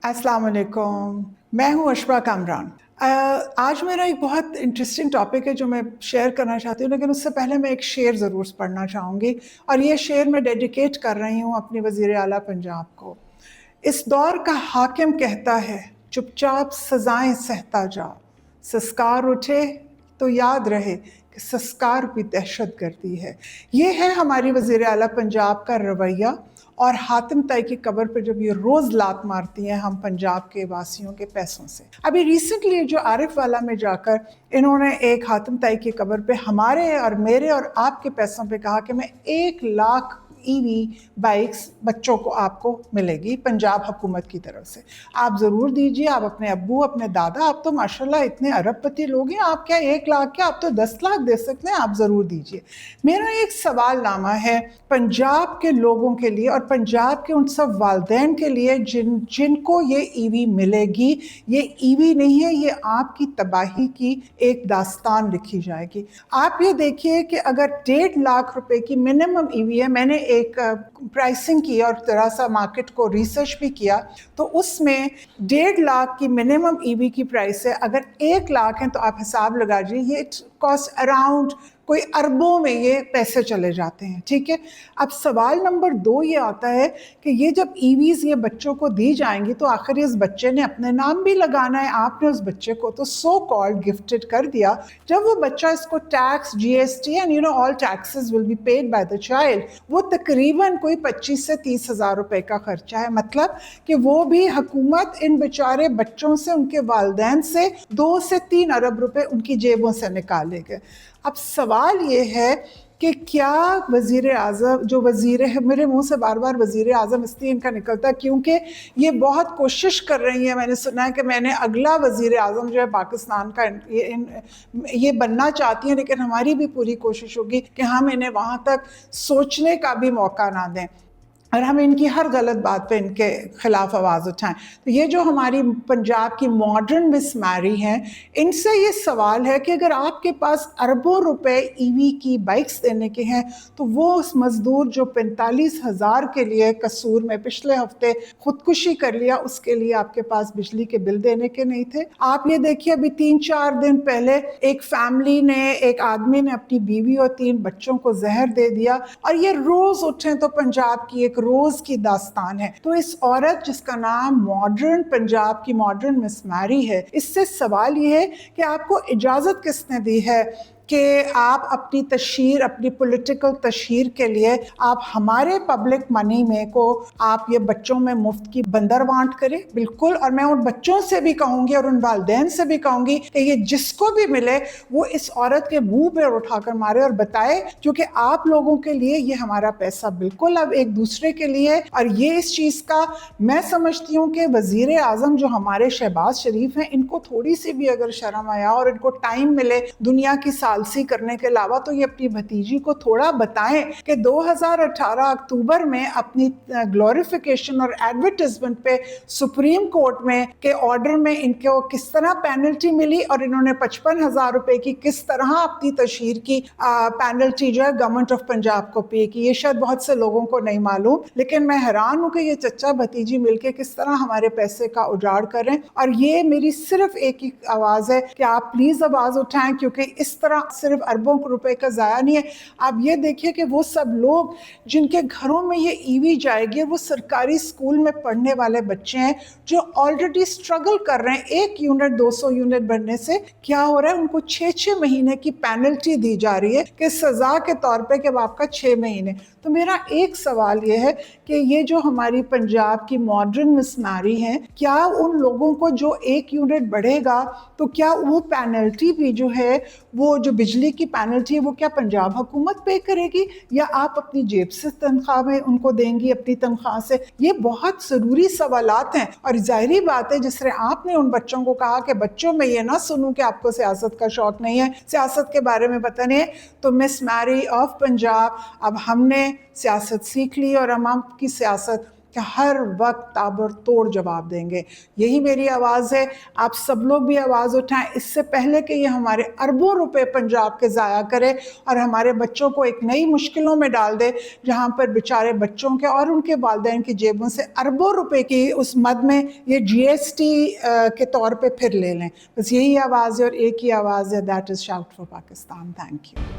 अस्सलाम वालेकुम, मैं हूँ अशफा कामरान। आज मेरा एक बहुत इंटरेस्टिंग टॉपिक है जो मैं शेयर करना चाहती हूँ, लेकिन उससे पहले मैं एक शेर ज़रूर पढ़ना चाहूँगी और ये शेर मैं डेडिकेट कर रही हूँ अपने वज़ीर आला पंजाब को। इस दौर का हाकिम कहता है, चुपचाप सजाएं सहता जा, संस्कार उठे तो याद रहे कि संस्कार भी दहशत गर्दी है। ये है हमारी वज़ीर आला पंजाब का रवैया। और हातिम ताई की कब्र पे जब ये रोज़ लात मारती हैं हम पंजाब के वासियों के पैसों से। अभी रिसेंटली जो आरिफ वाला में जाकर इन्होंने एक हातिम ताई की कब्र पे हमारे और मेरे और आपके पैसों पे कहा कि मैं 1 लाख ईवी बाइक्स बच्चों को आपको मिलेगी पंजाब हुकूमत की तरफ से, आप ज़रूर दीजिए। आप अपने अब्बू, अपने दादा, आप तो माशाल्लाह इतने अरबपति लोग हैं, आप क्या 1 लाख क्या, आप तो 10 लाख दे सकते हैं, आप ज़रूर दीजिए। मेरा एक सवाल नामा है पंजाब के लोगों के लिए और पंजाब के उन सब वालिदैन के लिए जिनको ये ईवी मिलेगी। ये ईवी नहीं है, ये आपकी तबाही की एक दास्तान लिखी जाएगी। आप ये देखिए कि अगर 1.5 लाख रुपए की मिनिमम ईवी है, मैंने एक प्राइसिंग की और थोड़ा सा मार्केट को रिसर्च भी किया, तो उसमें 1.5 लाख की मिनिमम ईवी की प्राइस है। अगर 1 लाख है तो आप हिसाब लगा लीजिए, ये कॉस्ट अराउंड कोई अरबों में ये पैसे चले जाते हैं, ठीक है। अब सवाल नंबर 2 ये आता है कि ये जब ईवीज़ ये बच्चों को दी जाएंगी तो आखिर इस बच्चे ने अपने नाम भी लगाना है। आपने उस बच्चे को तो सो कॉल्ड गिफ्टेड कर दिया, जब वो बच्चा इसको tax, GST and all taxes will be paid by the child, वो तकरीबन कोई 25 से 30 हज़ार रुपए का खर्चा है। मतलब कि वो भी हुकूमत इन बेचारे बच्चों से, उनके वालिदैन से 2 से 3 अरब रुपए उनकी जेबों से निकालेंगे। अब सवाल ये है कि क्या वज़ीर आज़म, जो वज़ीर है, मेरे मुंह से बार बार वज़ीर आज़म इसलिए इनका निकलता है क्योंकि ये बहुत कोशिश कर रही है। मैंने सुना है कि मैंने अगला वज़ीर आज़म जो है पाकिस्तान का ये बनना चाहती हैं, लेकिन हमारी भी पूरी कोशिश होगी कि हम इन्हें वहाँ तक सोचने का भी मौका ना दें और हम इनकी हर गलत बात पे इनके खिलाफ आवाज़ उठाएं। तो ये जो हमारी पंजाब की मॉडर्न मिस मैरी हैं, इनसे ये सवाल है कि अगर आपके पास अरबों रुपए ईवी की बाइक्स देने के हैं तो वो उस मज़दूर जो 45,000 के लिए कसूर में पिछले हफ्ते खुदकुशी कर लिया, उसके लिए आपके पास बिजली के बिल देने के नहीं थे। आप ये देखिए, अभी 3-4 दिन पहले एक फैमिली ने, एक आदमी ने अपनी बीवी और 3 बच्चों को जहर दे दिया और ये रोज़ उठें तो पंजाब की एक रोज की दास्तान है। तो इस औरत जिसका नाम मॉडर्न पंजाब की मॉडर्न मिस मैरी है, इससे सवाल ये है कि आपको इजाजत किसने दी है कि आप अपनी तशहीर, अपनी पॉलिटिकल तशहीर के लिए आप हमारे पब्लिक मनी में को आप ये बच्चों में मुफ्त की बंदर बांट करें। बिल्कुल। और मैं उन बच्चों से भी कहूँगी और उन वालिदैन से भी कहूँगी कि ये जिसको भी मिले वो इस औरत के मुंह पर उठाकर मारे और बताए, क्योंकि आप लोगों के लिए ये हमारा पैसा बिल्कुल अब एक दूसरे के लिए। और ये इस चीज़ का मैं समझती हूँ कि वज़ीर आज़म जो हमारे शहबाज शरीफ हैं, इनको थोड़ी सी भी अगर शर्म आया और इनको टाइम मिले दुनिया की सालसी करने के अलावा, तो ये अपनी भतीजी को थोड़ा बताएं कि 2018 अक्टूबर में अपनी ग्लोरिफिकेशन और एडवर्टाइजमेंट पे सुप्रीम कोर्ट में के ऑर्डर में इनको किस तरह पेनल्टी मिली और इन्होंने 55,000 रुपए की किस तरह अपनी तशहीर की पेनल्टी जो है गवर्नमेंट ऑफ पंजाब को पे की। ये शायद बहुत से लोगों को नहीं मालूम, लेकिन मैं हैरान हूँ कि ये चचा भतीजी मिलके किस तरह हमारे पैसे का उजाड़ कर रहे हैं। और ये मेरी सिर्फ एक ही आवाज़ है कि आप प्लीज़ आवाज़ उठाएं, क्योंकि इस तरह सिर्फ अरबों रुपए का ज़ाया नहीं है। आप ये देखिए कि वो सब लोग जिनके घरों में ये ईवी जाएगी, वो सरकारी स्कूल में पढ़ने वाले बच्चे हैं जो ऑलरेडी स्ट्रगल कर रहे हैं 1 यूनिट 200 यूनिट बनने से। क्या हो रहा है, उनको 6-6 महीने की पेनल्टी दी जा रही है कि सज़ा के तौर पे कि अब आपका 6 महीने। तो मेरा एक सवाल ये है कि ये जो हमारी पंजाब की मॉडर्न मिस मैरी हैं, क्या उन लोगों को जो 1 यूनिट बढ़ेगा तो क्या वो पेनल्टी भी जो है, वो जो बिजली की पेनल्टी है, वो क्या पंजाब हुकूमत पे करेगी या आप अपनी जेब से तनख्वाह में उनको देंगी, अपनी तनख्वाह से? ये बहुत ज़रूरी सवालात हैं। और ज़ाहिरी बात है, जिस तरह आपने उन बच्चों को कहा कि बच्चों में ये ना सुनूं कि आपको सियासत का शौक नहीं है, सियासत के बारे में पता नहीं है, तो मिस मैरी ऑफ पंजाब, अब हमने सियासत सीख ली और हम आपकी सियासत کہ ہر وقت تابڑتوڑ جواب دیں گے. یہی میری آواز ہے, آپ سب لوگ بھی آواز اٹھائیں اس سے پہلے کہ یہ ہمارے اربوں روپے پنجاب کے ضائع کرے اور ہمارے بچوں کو ایک نئی مشکلوں میں ڈال دے, جہاں پر بیچارے بچوں کے اور ان کے والدین کی جیبوں سے اربوں روپے کی اس مد میں یہ جی ایس ٹی کے طور پہ پھر لے لیں. بس یہی آواز ہے اور ایک ہی آواز ہے, that is shout for Pakistan. Thank you.